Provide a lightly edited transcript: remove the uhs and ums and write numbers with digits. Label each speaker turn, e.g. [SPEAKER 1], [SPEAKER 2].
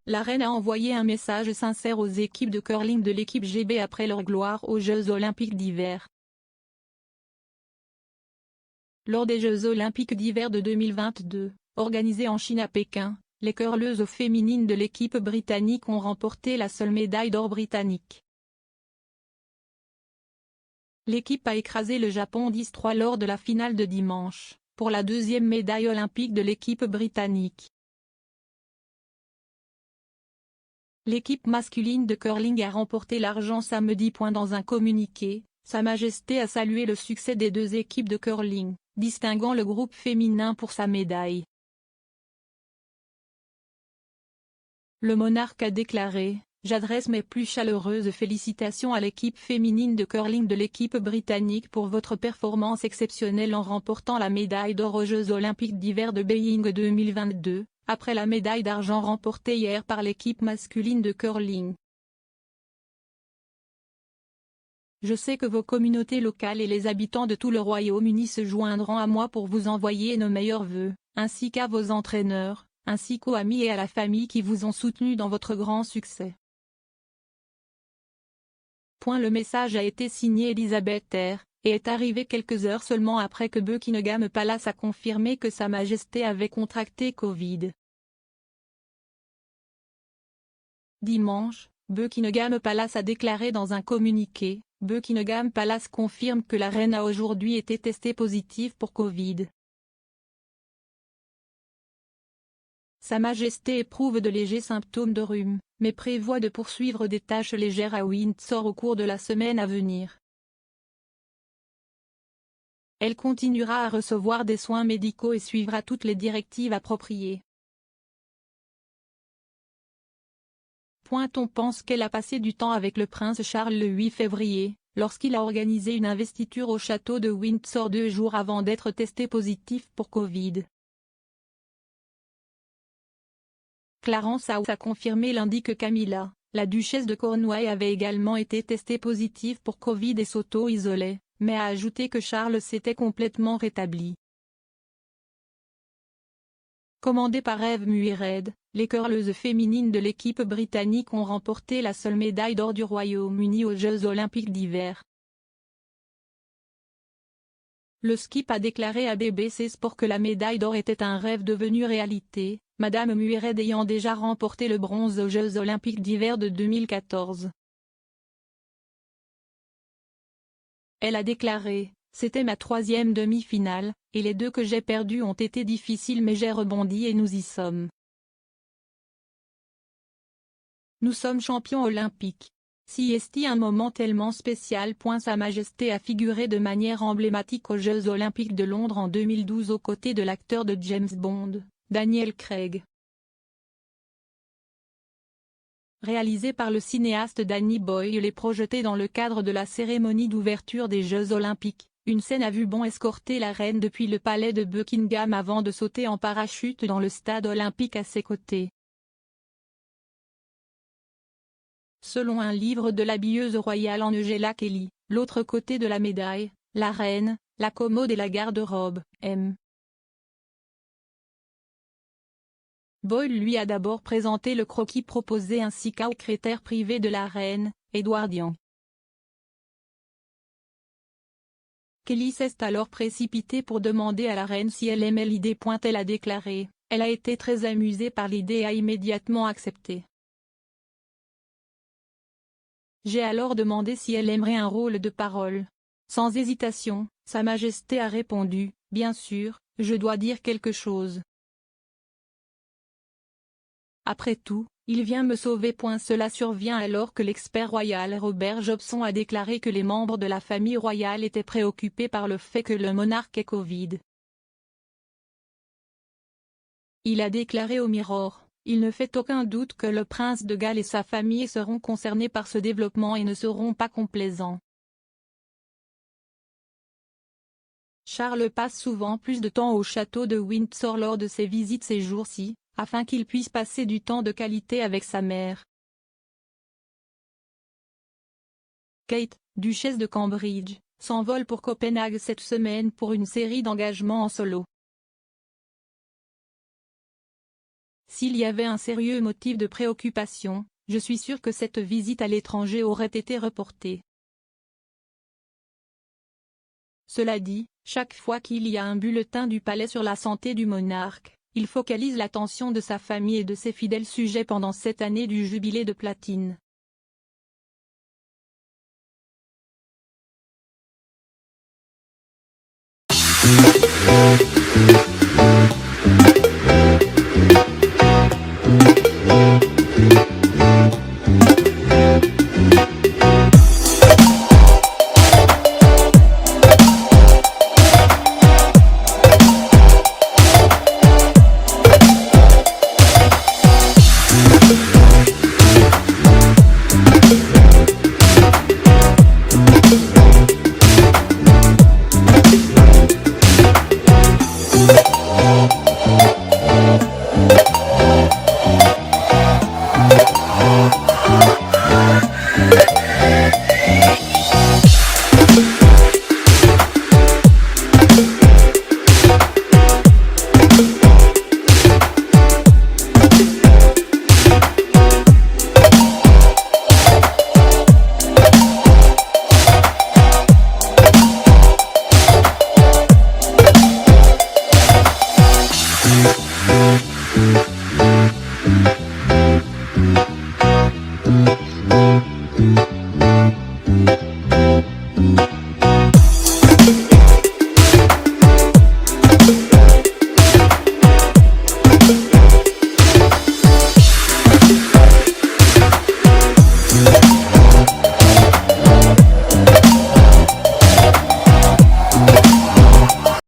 [SPEAKER 1] La reine a envoyé un message sincère aux équipes de curling de l'équipe GB après leur gloire aux Jeux Olympiques d'hiver. Lors des Jeux Olympiques d'hiver de 2022, organisés en Chine à Pékin, les curleuses féminines de l'équipe britannique ont remporté la seule médaille d'or britannique. L'équipe a écrasé le Japon 10-3 lors de la finale de dimanche, pour la deuxième médaille olympique de l'équipe britannique. L'équipe masculine de curling a remporté l'argent samedi. Dans un communiqué, Sa Majesté a salué le succès des deux équipes de curling, distinguant le groupe féminin pour sa médaille. Le monarque a déclaré: « J'adresse mes plus chaleureuses félicitations à l'équipe féminine de curling de l'équipe britannique pour votre performance exceptionnelle en remportant la médaille d'or aux Jeux Olympiques d'hiver de Beijing 2022. Après la médaille d'argent remportée hier par l'équipe masculine de curling. Je sais que vos communautés locales et les habitants de tout le Royaume-Uni se joindront à moi pour vous envoyer nos meilleurs vœux, ainsi qu'à vos entraîneurs, ainsi qu'aux amis et à la famille qui vous ont soutenu dans votre grand succès. » Le message a été signé Elizabeth R, et est arrivé quelques heures seulement après que Buckingham Palace a confirmé que Sa Majesté avait contracté Covid. Dimanche, Buckingham Palace a déclaré dans un communiqué: « Buckingham Palace confirme que la reine a aujourd'hui été testée positive pour Covid. Sa Majesté éprouve de légers symptômes de rhume, mais prévoit de poursuivre des tâches légères à Windsor au cours de la semaine à venir. Elle continuera à recevoir des soins médicaux et suivra toutes les directives appropriées. » On pense qu'elle a passé du temps avec le prince Charles le 8 février, lorsqu'il a organisé une investiture au château de Windsor 2 jours avant d'être testé positif pour Covid. Clarence House a confirmé lundi que Camilla, la duchesse de Cornouailles, avait également été testée positive pour Covid et s'auto-isolait, mais a ajouté que Charles s'était complètement rétabli. Commandées par Eve Muirhead, les curleuses féminines de l'équipe britannique ont remporté la seule médaille d'or du Royaume-Uni aux Jeux Olympiques d'hiver. Le skip a déclaré à BBC Sport que la médaille d'or était un rêve devenu réalité, Madame Muirhead ayant déjà remporté le bronze aux Jeux Olympiques d'hiver de 2014. Elle a déclaré: « C'était ma troisième demi-finale, et les deux que j'ai perdues ont été difficiles mais j'ai rebondi et nous y sommes. Nous sommes champions olympiques. C'est un moment tellement spécial. » Sa Majesté a figuré de manière emblématique aux Jeux Olympiques de Londres en 2012 aux côtés de l'acteur de James Bond, Daniel Craig. Réalisé par le cinéaste Danny Boyle et projeté dans le cadre de la cérémonie d'ouverture des Jeux Olympiques, une scène a vu Bond escorter la reine depuis le palais de Buckingham avant de sauter en parachute dans le stade olympique à ses côtés. Selon un livre de l'habilleuse royale Angela Kelly, l'autre côté de la médaille, la reine, la commode et la garde-robe, M. Boyle lui a d'abord présenté le croquis proposé ainsi qu'au secrétaire privé de la reine, Edward Young. Kelly s'est alors précipitée pour demander à la reine si elle aimait l'idée. Elle a déclaré: « Elle a été très amusée par l'idée et a immédiatement accepté. J'ai alors demandé si elle aimerait un rôle de parole. Sans hésitation, Sa Majesté a répondu: « Bien sûr, je dois dire quelque chose. Après tout, il vient me sauver. » Cela survient alors que l'expert royal Robert Jobson a déclaré que les membres de la famille royale étaient préoccupés par le fait que le monarque ait Covid. Il a déclaré au Mirror: « Il ne fait aucun doute que le prince de Galles et sa famille seront concernés par ce développement et ne seront pas complaisants. Charles passe souvent plus de temps au château de Windsor lors de ses visites ces jours-ci, afin qu'il puisse passer du temps de qualité avec sa mère. Kate, duchesse de Cambridge, s'envole pour Copenhague cette semaine pour une série d'engagements en solo. S'il y avait un sérieux motif de préoccupation, je suis sûr que cette visite à l'étranger aurait été reportée. Cela dit, chaque fois qu'il y a un bulletin du palais sur la santé du monarque, il focalise l'attention de sa famille et de ses fidèles sujets pendant cette année du jubilé de platine.